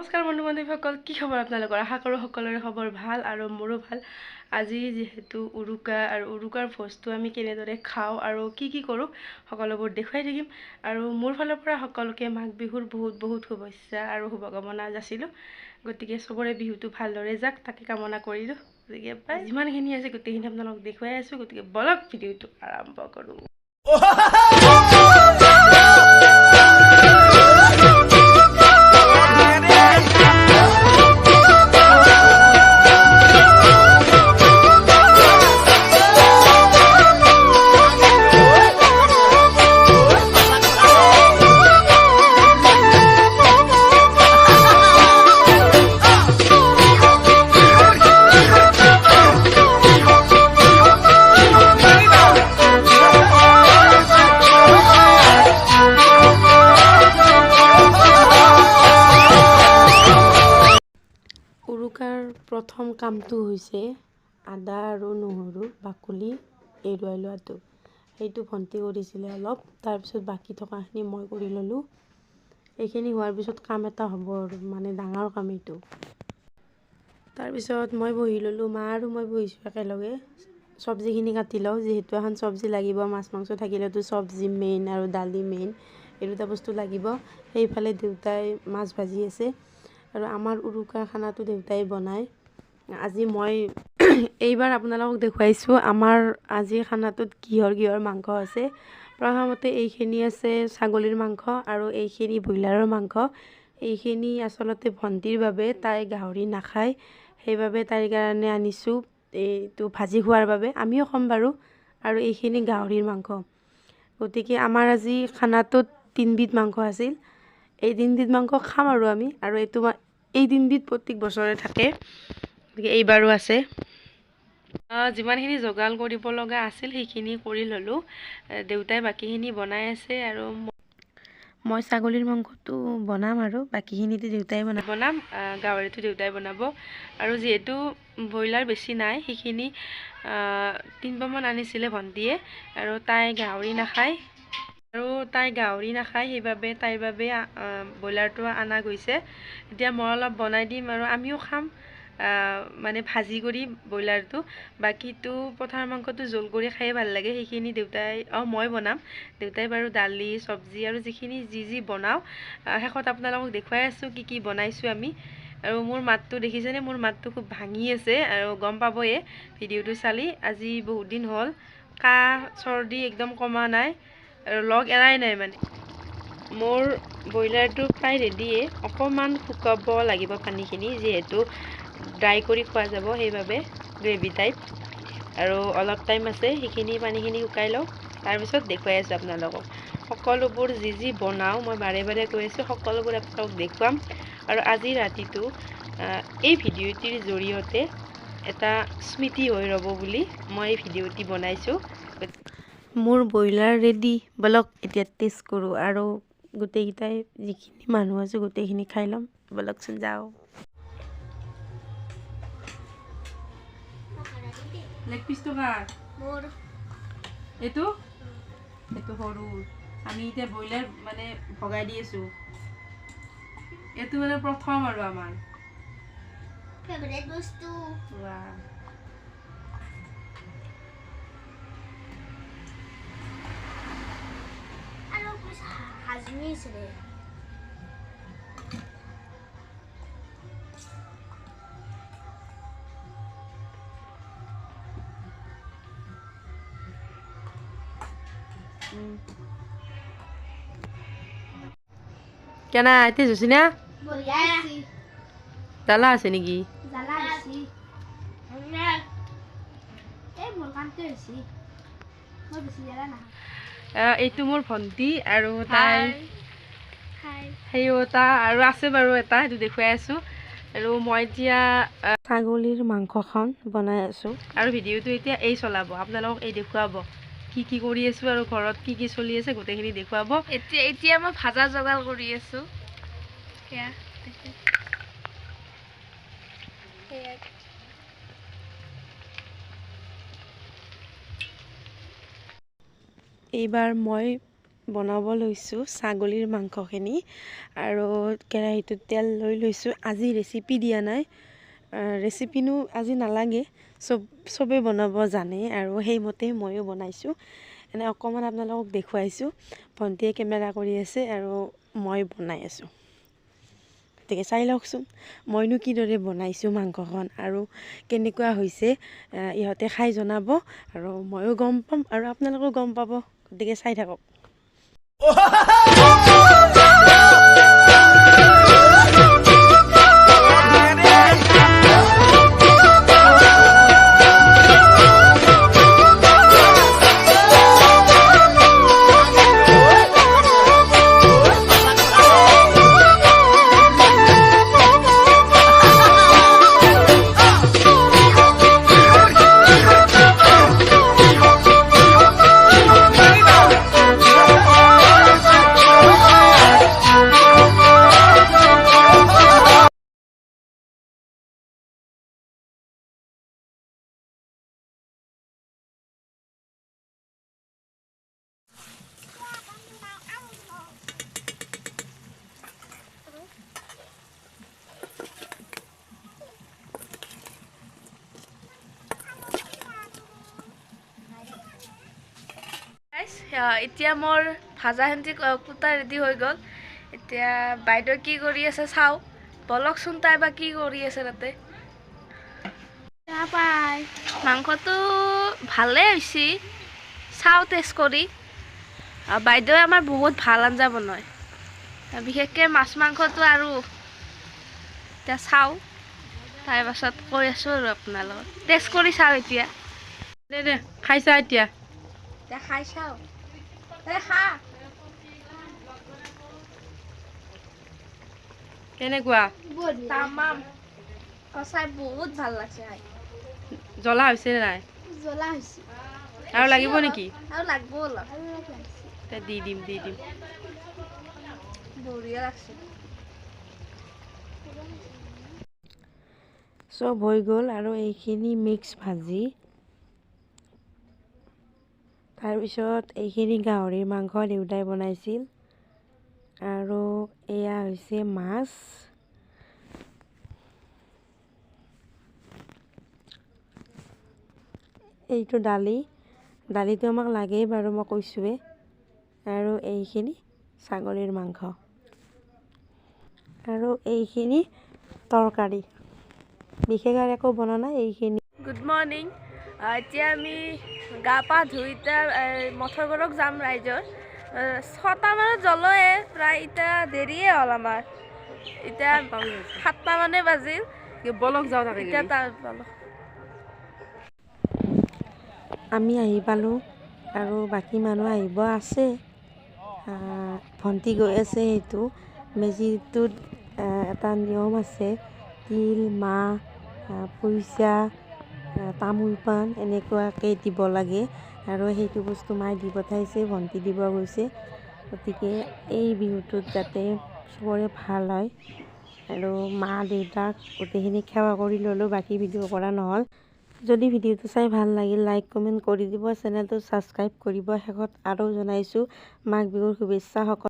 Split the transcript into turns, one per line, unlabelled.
নমস্কাৰ বন্ধু-বান্ধৱীসকল, কি খবৰ আপোনালোকৰ? আশা কৰোঁ সকলোৰে খবৰ ভাল আৰু মোৰো ভাল। আজি যিহেতু উৰুকা আৰু উৰুকাৰ ভোজটো আমি কেনেদৰে খাওঁ আৰু কি কৰোঁ সকলোবোৰ দেখুৱাই থাকিম। আৰু মোৰ ফালৰ পৰা সকলোকে মাঘ বিহুৰ বহুত বহুত শুভেচ্ছা আৰু শুভকামনা যাচিলোঁ। গতিকে চবৰে বিহুটো ভালদৰে যাক তাকে কামনা কৰিলোঁ। গতিকে যিমানখিনি আছে গোটেইখিনি আপোনালোকক দেখুৱাই আছোঁ। গতিকে বলক ভিডিঅ'টো আৰম্ভ কৰোঁ। উৰুকাৰ প্ৰথম কামটো হৈছে আদা আৰু নহৰু বাকলি এৰুৱাই লোৱাটো। সেইটো ভণ্টি কৰিছিলে অলপ, তাৰপিছত বাকী থকাখিনি মই কৰি ল'লোঁ। এইখিনি হোৱাৰ পিছত কাম এটা হ'ব আৰু মানে ডাঙৰ কাম এইটো। তাৰপিছত মই বহি ল'লোঁ, মা আৰু মই বহিছোঁ একেলগে। চব্জিখিনি কাটি লওঁ, যিহেতু এখন চব্জি লাগিব। মাছ মাংস থাকিলেতো চব্জি মেইন আৰু দালি মেইন, এই দুটা বস্তু লাগিব। সেইফালে দেউতাই মাছ ভাজি আছে আৰু আমাৰ উৰুকা খানাটো দেউতাই বনায়। আজি মই এইবাৰ আপোনালোকক দেখুৱাইছোঁ আমাৰ আজি খানাটোত কিহৰ মাংস আছে। প্ৰথমতে এইখিনি আছে ছাগলীৰ মাংস আৰু এইখিনি ব্ৰইলাৰৰ মাংস। এইখিনি আচলতে ভণ্টিৰ বাবে, তাই গাহৰি নাখায়, সেইবাবে তাইৰ কাৰণে আনিছোঁ এইটো ভাজি খোৱাৰ বাবে। আমিও খাম বাৰু। আৰু এইখিনি গাহৰিৰ মাংস। গতিকে আমাৰ আজি খানাটোত 3 বিধ মাংস আছিল। এই 3 বিধ মাংস খাম আৰু আমি, আৰু এই 3 বিধ প্ৰত্যেক বছৰে থাকে, গতিকে এইবাৰো আছে। যিমানখিনি যোগাৰ কৰিব লগা আছিল সেইখিনি কৰি ল'লোঁ। দেউতাই বাকীখিনি বনাই আছে আৰু মই ছাগলীৰ মাংসটো বনাম আৰু বাকীখিনিতো দেউতাই বনাম। গাহৰিটো দেউতাই বনাব। আৰু যিহেতু ব্ৰইলাৰ বেছি নাই, সেইখিনি 3 মান আনিছিলে ভণ্টিয়ে, আৰু তাই গাহৰি নাখায়। সেইবাবে তাইৰ বাবে ব্ৰইলাৰটো অনা গৈছে। এতিয়া মই অলপ বনাই দিম আৰু আমিও খাম, মানে ভাজি কৰি ব্ৰইলাৰটো। বাকীটো পঠাৰ মাংসটো জোল কৰি খায়ে ভাল লাগে। সেইখিনি মই বনাম। দেউতাই বাৰু দালি চব্জি আৰু যিখিনি যি বনাওঁ শেষত আপোনালোকক দেখুৱাই আছোঁ কি বনাইছোঁ আমি। আৰু মোৰ মাতটো দেখিছেনে? মোৰ মাতটো খুব ভাঙি আছে আৰু গম পাবয়ে ভিডিঅ'টো চালি। আজি বহুত দিন হ'ল, কাহ চৰ্দি একদম কমা নাই আৰু লগ এৰাই নাই। মানে মোৰ ব্ৰইলাৰটো প্ৰায় ৰেডিয়ে, অকণমান শুকাব লাগিব পানীখিনি, যিহেতু ড্ৰাই কৰি খোৱা যাব, সেইবাবে গ্ৰেভি টাইপ। আৰু অলপ টাইম আছে, সেইখিনি পানীখিনি শুকাই লওঁ, তাৰপিছত দেখুৱাই আছোঁ আপোনালোকক। সকলোবোৰ যি বনাওঁ মই বাৰে বাৰে কৈ আছোঁ, সকলোবোৰ আপোনালোকক দেখুৱাম। আৰু আজি ৰাতিটো এই ভিডিঅ'টিৰ জৰিয়তে এটা স্মৃতি হৈ ৰ'ব বুলি মই এই ভিডিঅ'টি বনাইছোঁ। মোৰ ব্ৰইলাৰ ৰেডি, বলক এতিয়া টেষ্ট কৰোঁ। আৰু গোটেইকেইটাই যিখিনি মানুহ আছে গোটেইখিনি খাই ল'ম, বলকচোন যাওঁ। লেগ পিচটো কাৰ? এইটো সৰু। আমি এতিয়া ব্ৰইলাৰ মানে ভগাই দি আছোঁ। এইটো মানে প্ৰথম আৰু আমাৰ ফেভৰেট বস্তু। কেনা এতিয়া জুচি না জ্বালা আছে নেকি? এইটো মোৰ ভণ্টি আৰু তাই সেইটা আৰু আছে বাৰু এটা, সেইটো দেখুৱাই আছোঁ। আৰু মই এতিয়া ছাগলীৰ মাংসখন বনাই আছোঁ আৰু ভিডিঅ'টো এতিয়া এই চলাব, আপোনালোকক এই দেখুৱাব কি কৰি আছোঁ আৰু ঘৰত কি চলি আছে গোটেইখিনি দেখুৱাব।
এতিয়া মই ভাজা যোগাৰ কৰি আছোঁ।
এইবাৰ মই বনাব লৈছোঁ ছাগলীৰ মাংসখিনি আৰু কেৰাহীটোত তেল লৈ লৈছোঁ। আজি ৰেচিপি দিয়া নাই, ৰেচিপিনো আজি নালাগে, চবেই বনাব জানে আৰু সেইমতে ময়ো বনাইছোঁ। এনে অকণমান আপোনালোকক দেখুৱাইছোঁ। ভণ্টিয়ে কেমেৰা কৰি আছে আৰু মই বনাই আছোঁ। গতিকে চাই লওকচোন মইনো কিদৰে বনাইছোঁ মাংসখন আৰু কেনেকুৱা হৈছে। ইহঁতে খাই জনাব আৰু ময়ো গম পাম আৰু আপোনালোকেও গম পাব। গতিকে চাই থাকক।
এতিয়া মোৰ ভাজাখিনি কুটা ৰেডি হৈ গ'ল। এতিয়া বাইদেউ কি কৰি আছে চাওঁ, বলকচোন তাই বা কি কৰি আছে তাতে। মাংসটো ভালেই হৈছে, চাওঁ টেষ্ট কৰি। বাইদেৱে আমাৰ বহুত ভাল আঞ্জা বনায়, বিশেষকৈ মাছ মাংসটো আৰু। এতিয়া চাওঁ, তাৰ পাছত কৈ আছোঁ আৰু আপোনাৰ লগত টেষ্ট কৰি চাওঁ এতিয়া।
দে খাইছা এতিয়া?
খাই চাওঁ, খা।
কেনেকুৱা?
তামাম, সঁচাই বহুত ভাল লাগছে খাই।
জ্বলা হৈছে নাই?
জ্বলা হৈছে
আৰু লাগিব নেকি?
আৰু লাগব অলপ।
দি দিম।
বঢ়িয়া লাগছে।
চব হৈ গ'ল আৰু এইখিনি মিক্স ভাজি, তাৰপিছত এইখিনি গাহৰিৰ মাংস দেউতাই বনাইছিল আৰু এয়া হৈছে মাছ। এইটো দালিটো আমাক লাগেই বাৰু, মই কৈছোঁৱেই। আৰু এইখিনি ছাগলীৰ মাংস আৰু এইখিনি তৰকাৰী। বিশেষ আৰু একো বনোৱা নাই এইখিনি।
Good morning. এতিয়া আমি গা পা ধুই এতিয়া মথৰগড়ক যাম ৰাইজৰ। 6টা মানত জ্বলোৱে প্ৰায়, এতিয়া দেৰিয়ে হ'ল আমাৰ। এতিয়া 7টা মানে বাজিল।
বলক যাওঁ তাকে।
এতিয়া তাৰ বলক।
আমি আহি পালোঁ আৰু বাকী মানুহ আহিব আছে। ভণ্টি গৈ আছে। সেইটো মেজিটোত এটা নিয়ম আছে, তিল মাহ পইচা তামোল পাণ এনেকুৱাকৈ দিব লাগে আৰু সেইটো বস্তু মায়ে দি পঠাইছে, ভণ্টি দিব গৈছে। গতিকে এই বিহুটোত যাতে চবৰে ভাল হয় আৰু মা দেউতাক গোটেইখিনি সেৱা কৰি ল'লোঁ, বাকী ভিডিঅ' কৰা নহ'ল। যদি ভিডিঅ'টো চাই ভাল লাগিল লাইক কমেণ্ট কৰি দিব, চেনেলটো ছাবস্ক্ৰাইব কৰিব। শেষত আৰু জনাইছোঁ মাঘ বিহুৰ শুভেচ্ছা সকলো।